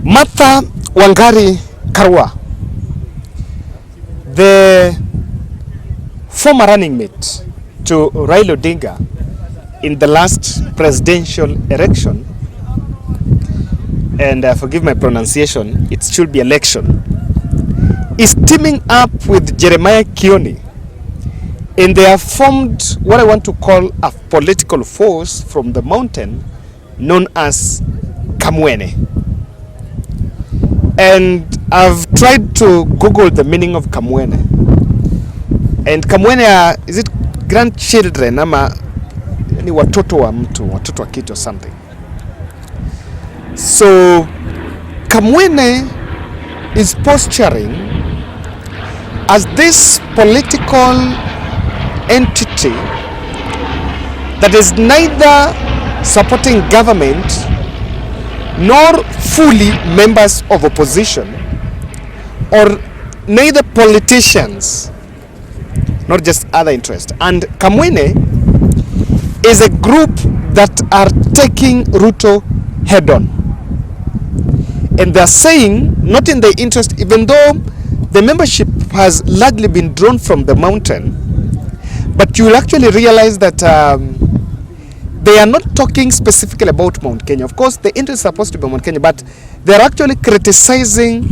Martha Wangari Karua, the former running mate to Raila Odinga in the last presidential election, and forgive my pronunciation, it should be election, is teaming up with Jeremiah Kioni, and they have formed what I want to call a political force from the mountain known as Kamwene. And I've tried to Google the meaning of Kamwene. And Kamwene are, is it grandchildren ama ni watoto wa mtu, watoto wa kitu or something. So Kamwene is posturing as this political entity that is neither supporting government nor fully members of opposition, or neither politicians, not just other interests. And Kamwene is a group that are taking Ruto head on. And they're saying, not in their interest, even though the membership has largely been drawn from the mountain, but you will actually realize that they are not talking specifically about Mount Kenya. Of course, the interest is supposed to be Mount Kenya, but they're actually criticizing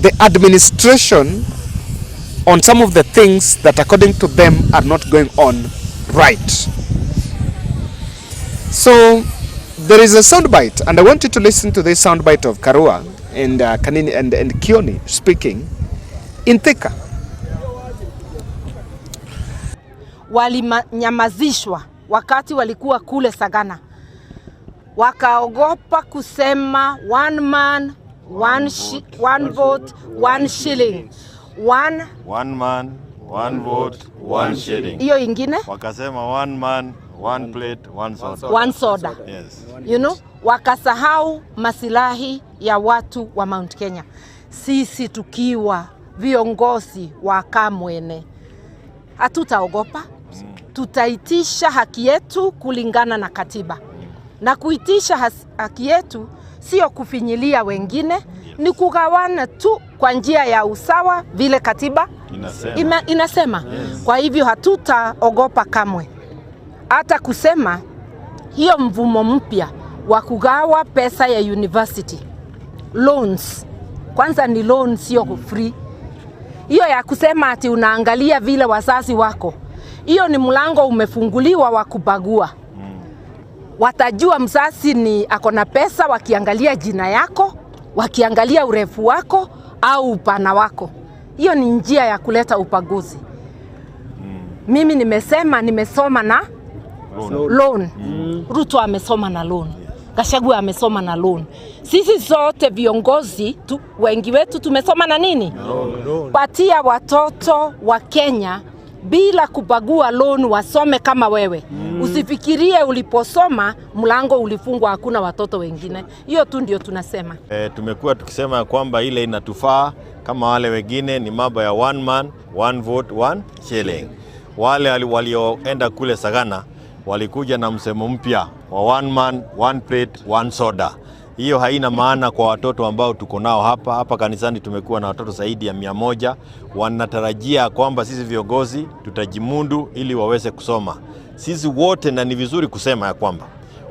the administration on some of the things that, according to them, are not going on right. So there is a soundbite, and I want you to listen to this soundbite of Karua and Kanini and Kioni speaking in Thika. Walinyamazishwa wakati walikuwa kule Sagana, wakaogopa kusema one man, one vote, one shilling. One man, one vote, one shilling. Iyo ingine wakasema one man, one plate, one soda. One soda. Yes. You know, wakasahau masilahi ya watu wa Mount Kenya. Sisi tukiwa viongozi wa Kamwene hatutaogopa. Tutaitisha haki yetu kulingana na katiba. Na kuitisha haki yetu sio kufinyilia wengine, ni kugawana tu kwa njia ya usawa vile katiba inasema. Yes. Kwa hivyo hatutaogopa kamwe. Hata kusema hiyo mvumo mpya wa kugawa pesa ya university loans, kwanza ni loan sio free. Hiyo ya kusema ati unaangalia vile wazazi wako, hiyo ni mlango umefunguliwa wa kubagua. Watajua mzazi ni akona pesa wakiangalia jina yako, wakiangalia urefu wako au upana wako. Hiyo ni njia ya kuleta upaguzi. Mimi nimesoma na loan. Ruto amesoma na loan. Gachagua amesoma na loan. Sisi zote viongozi wengi wetu tumesoma na nini? Loan. Patia watoto wa Kenya bila kubagua loan wasome kama wewe. Usifikirie uliposoma mlango ulifungwa hakuna watoto wengine. Hiyo tu ndio tunasema. Tumekuwa tukisema kwamba ile inatufaa kama wale wengine ni mambo ya one man, one vote, one shilling. Wale walioenda kule Sagana walikuja na msemo mpya wa one man, one plate, one soda. Hiyo haina maana kwa watoto ambao tuko nao hapa kanisani. Tumekuwa na watoto zaidi ya 100 wanatarajia kwamba sisi viongozi tutajimundu ili waweze kusoma. Sisi wote, na ni vizuri kusema ya kwamba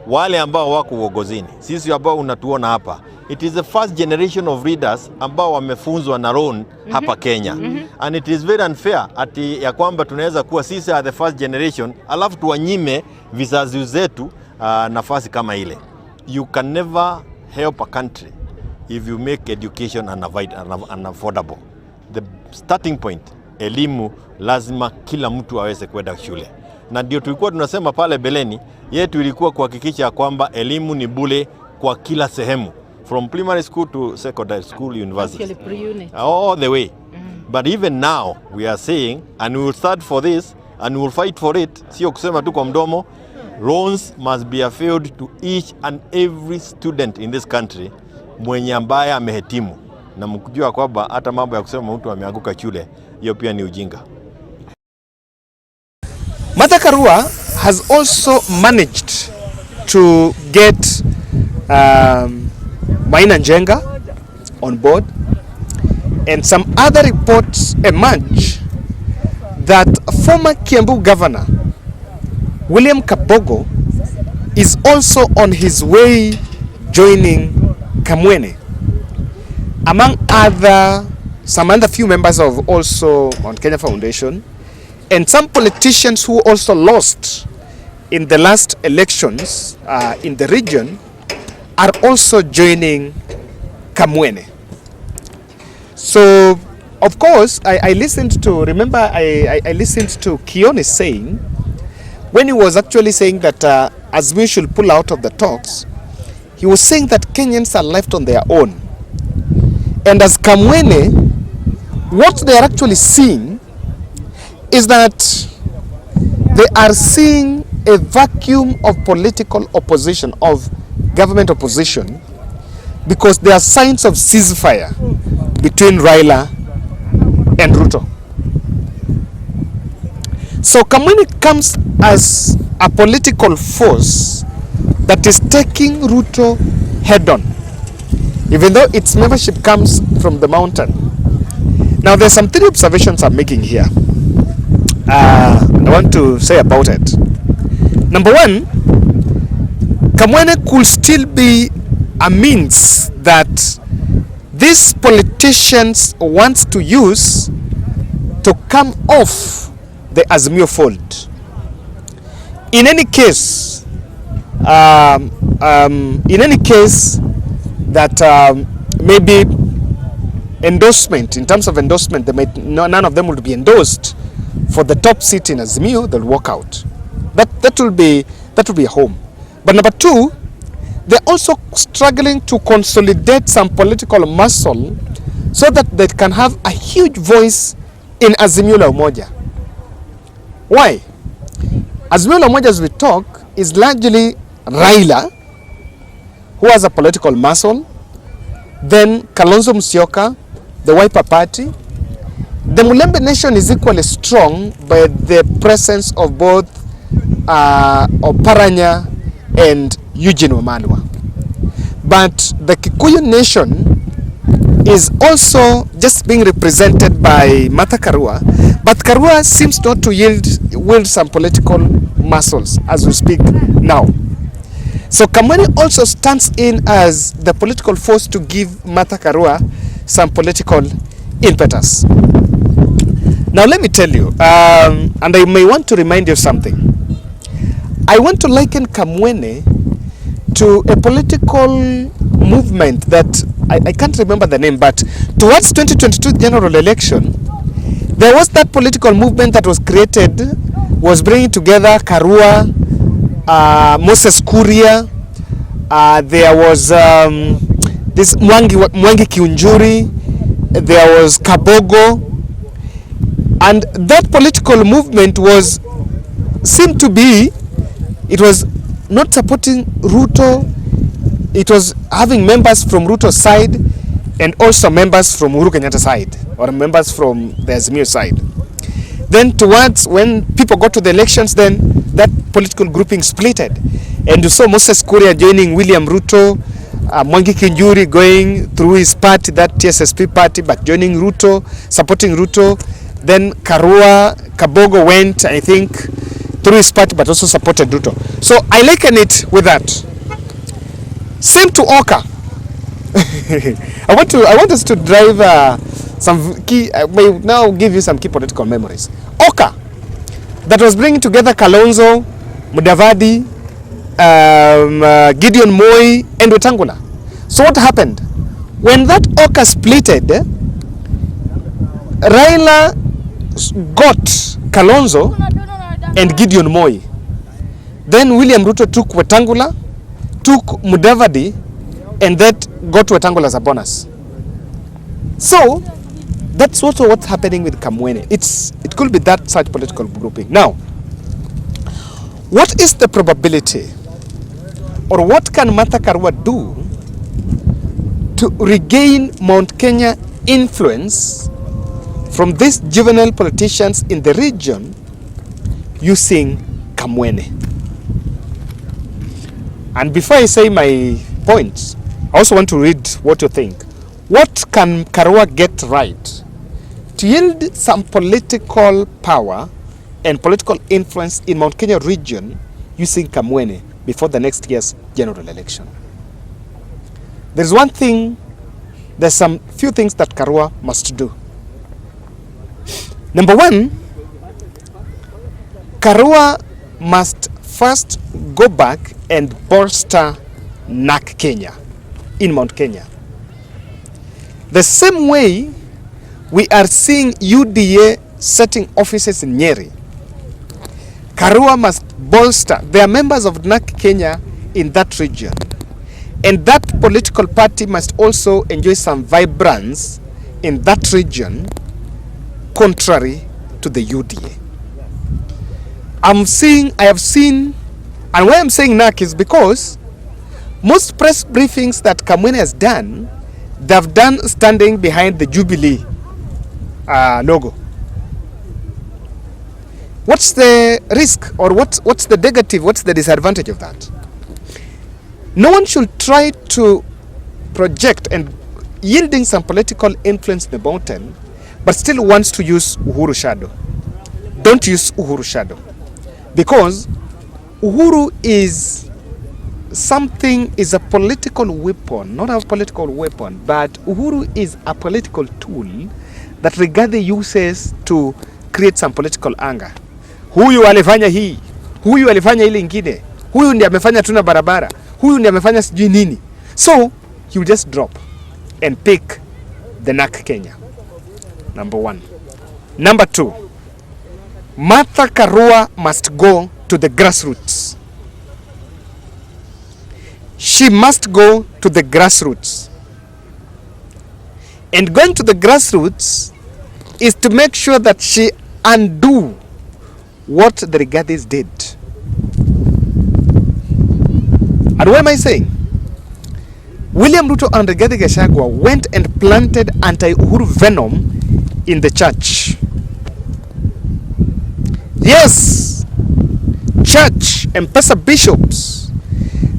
wale ambao wako uongozini, sisi ambao unatuona hapa, it is the first generation of leaders ambao wamefunzwa na loan hapa Kenya. And it is very unfair ati ya kwamba tunaweza kuwa sisi are the first generation alafu tuwanyime vizazi zetu nafasi kama ile. You can never help a country if you make education unaffordable. The starting point, elimu, lazima kila mtu aweze kwenda shule. Na ndio tulikuwa tunasema pale beleni, yetu ilikuwa kuhakikisha kwamba elimu ni bure kwa kila sehemu, from primary school to secondary school, university, all the way. But even now we are saying, and we will start for this and we will fight for it, sio kusema tu kwa mdomo. Loans must be availed to each and every student in this country mwenye ambaye amehitimu. Na mkujua kwamba hata mambo ya kusema mtu ameanguka shule, hiyo pia ni ujinga. Martha Karua has also managed to get Maina Njenga on board, and some other reports emerge that former Kiambu Governor William Kabogo is also on his way joining Kamwene. Among some other few members of also Mount Kenya Foundation, and some politicians who also lost in the last elections in the region are also joining Kamwene. So, of course, I listened to Kioni saying, when he was actually saying that as we should pull out of the talks, he was saying that Kenyans are left on their own. And as Kamwene, what they are actually seeing is that they are seeing a vacuum of political opposition, of government opposition, because there are signs of ceasefire between Raila and Ruto. So Kamwene comes as a political force that is taking Ruto head on, even though its membership comes from the mountain. Now there's some 3 observations I'm making here. I want to say about it. Number 1, Kamwene could still be a means that these politicians want to use to come off the Azimio fold. In any case, that maybe endorsement, in terms of endorsement, none of them would be endorsed for the top seat in Azimio. They'll walk out. That will be a home. But number 2, they're also struggling to consolidate some political muscle so that they can have a huge voice in Azimio la Umoja. Why? Azimio la Umoja, as we talk, is largely Raila, who has a political muscle, then Kalonzo Musyoka, the Wiper Party. The Mulembe Nation is equally strong by the presence of both Oparanya and Eugene Wamalwa. But the Kikuyu Nation is also just being represented by Martha Karua, but Karua seems not to wield some political muscles as we speak now. So Kamwene also stands in as the political force to give Martha Karua some political impetus. Now let me tell you, and I may want to remind you something. I want to liken Kamwene to a political movement that I can't remember the name, but towards 2022 general election, there was that political movement that was created, was bringing together Karua, Moses Kuria, there was this Mwangi Kiunjuri, there was Kabogo, and that political movement seemed to be, it was not supporting Ruto. It was having members from Ruto's side and also members from Uhuru Kenyatta's side, or members from the Azimio side. Then towards when people got to the elections, then that political grouping splitted. And you saw Moses Kuria joining William Ruto, Mwangi Kiunjuri going through his party, that TSSP party, but joining Ruto, supporting Ruto. Then Karua, Kabogo went, I think, through his party, but also supported Ruto. So I liken it with that. Same to Oka. I want us to drive some key. I may now give you some key political memories. Oka, that was bringing together Kalonzo, Mudavadi, Gideon Moi, and Wetangula. So what happened? When that Oka splitted, Raila got Kalonzo and Gideon Moi. Then William Ruto took Wetangula, took Mudavadi, and that got Wetangula as a bonus. So that's also what's happening with Kamwene. It could be that such political grouping. Now, what is the probability, or what can Martha Karua do to regain Mount Kenya influence from these juvenile politicians in the region using Kamwene? And before I say my points, I also want to read what you think. What can Karua get right to yield some political power and political influence in Mount Kenya region using Kamwene before the next year's general election? There's some few things that Karua must do. Number one, Karua must first go back and bolster NAK Kenya in Mount Kenya. The same way we are seeing UDA setting offices in Nyeri, Karua must bolster their members of NAK Kenya in that region. And that political party must also enjoy some vibrance in that region, contrary to the UDA. I have seen, and why I'm saying NAK is because most press briefings that Kamwene has done, they've done standing behind the Jubilee logo. What's the risk, or what's the negative, what's the disadvantage of that? No one should try to project and yielding some political influence in the mountain, but still wants to use Uhuru shadow. Don't use Uhuru shadow, because Uhuru is a political weapon, not a political weapon, but Uhuru is a political tool that Rigathi uses to create some political anger. Huyu alifanya hii, huyu alifanya ile ingine, huyu ndiye amefanya tuna barabara, huyu ndiye amefanya sijui nini. So you just drop and pick the NAK Kenya. Number one. Number two, Martha Karua must go to the grassroots. She must go to the grassroots. And going to the grassroots is to make sure that she undo what the Rigathis did. And what am I saying? William Ruto and Rigathi Gachagua went and planted anti-Uhuru venom in the church. Yes, church and pastor bishops,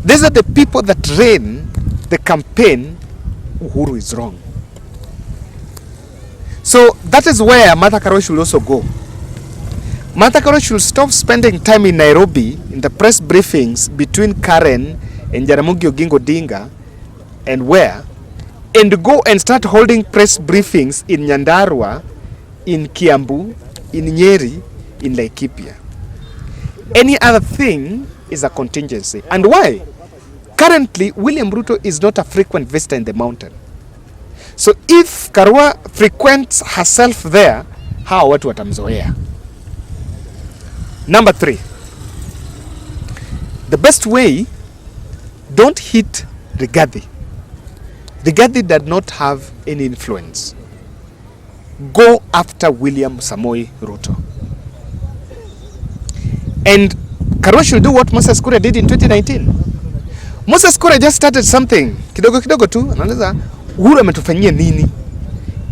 these are the people that ran the campaign. Uhuru is wrong. So that is where Martha Karua should also go. Martha Karua should stop spending time in Nairobi in the press briefings between Karen and Jaramogi Oginga Odinga and go and start holding press briefings in Nyandarua, in Kiambu, in Nyeri, in Laikipia. Any other thing is a contingency. And why? Currently, William Ruto is not a frequent visitor in the mountain. So if Karua frequents herself there, how watu watamzoea? Number three, the best way, don't hit Rigathi. Rigathi does not have any influence. Go after William Samoei Ruto. And Karua should do what Moses Kuria did in 2019. Moses Kuria just started something kidogo kidogo tu, anaeleza Uhuru ametufanyia nini,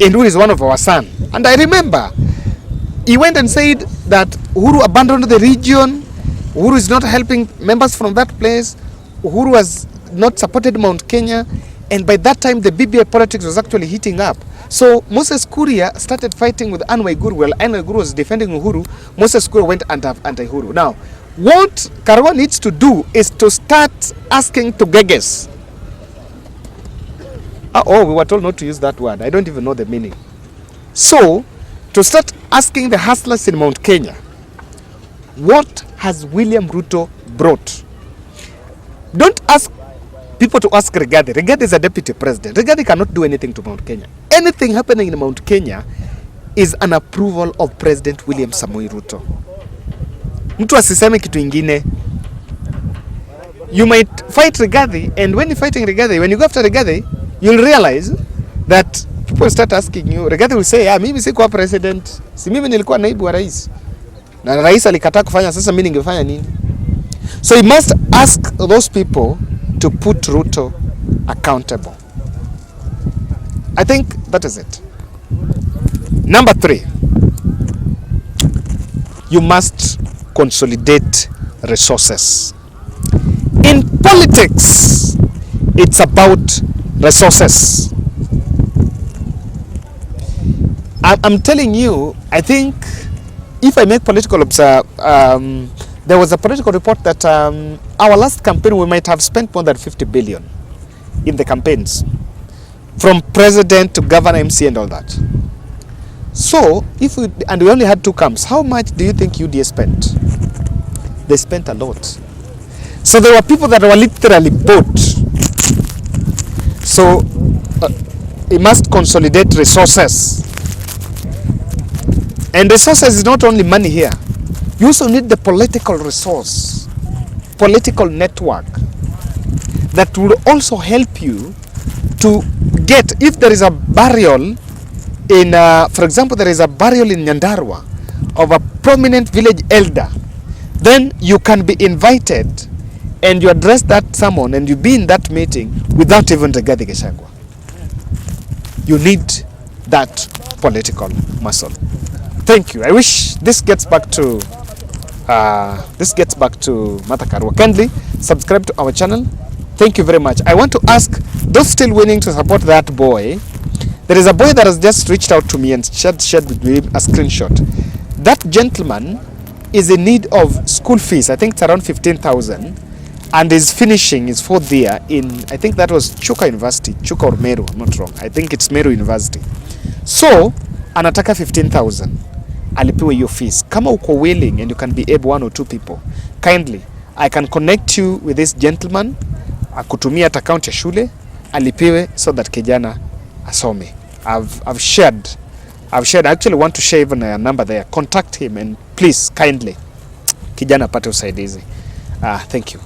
and Uhuru is one of our son. And I remember he went and said that Uhuru abandoned the region, Uhuru is not helping members from that place, Uhuru has not supported Mount Kenya, and by that time the BBI politics was actually heating up. So Moses Kuria started fighting with Anne Waiguru. Well, Anne Waiguru was defending Uhuru, Moses Kuria went anti-Uhuru. Now, what Karua needs to do is to start asking to Geges. We were told not to use that word. I don't even know the meaning. So, to start asking the hustlers in Mount Kenya, what has William Ruto brought? Don't ask people to ask Rigathi. Rigathi is a deputy president. Rigathi cannot do anything to Mount Kenya. Anything happening in Mount Kenya is an approval of President William Samoei Ruto. Mtu asiseme kitu ingine. You might fight Rigathi, and when you're fighting Rigathi, when you go after Rigathi, you'll realize that people start asking you. Rigathi will say, mimi sikuwa president, si mimi nilikuwa naibu wa rais, na rais alikataa kufanya, sasa mimi ningefanya nini? So you must ask those people to put Ruto accountable. I think that is it. Number three, you must consolidate resources. In politics, it's about resources. I'm telling you, I think if I make political there was a political report that our last campaign we might have spent more than 50 billion in the campaigns, from president to governor, MC and all that. So if we only had 2 camps, how much do you think UDA spent? They spent a lot. So there were people that were literally bought. So it must consolidate resources. And resources is not only money here. You also need the political resource, political network that will also help you to get, if there is a burial in, for example, there is a burial in Nyandarua of a prominent village elder, then you can be invited and you address that sermon and you be in that meeting without even Rigathi Gachagua. You need that political muscle. Thank you. I wish this gets back to Martha Karua. Kindly subscribe to our channel. Thank you very much. I want to ask those still willing to support that boy. There is a boy that has just reached out to me and shared with me a screenshot. That gentleman is in need of school fees. I think it's around 15,000, and is finishing his 4th year in, I think that was Chuka University, Chuka or Meru, I'm not wrong. I think it's Meru University. So anataka 15,000 alipiwe hiyo fees. Kama uko willing and you can be able 1 or 2 people, kindly I can connect you with this gentleman, akutumia account ya shule alipiwe so that kijana asome. I've shared. I actually want to share even a number there. Contact him and please kindly kijana apate usaidizi. Thank you.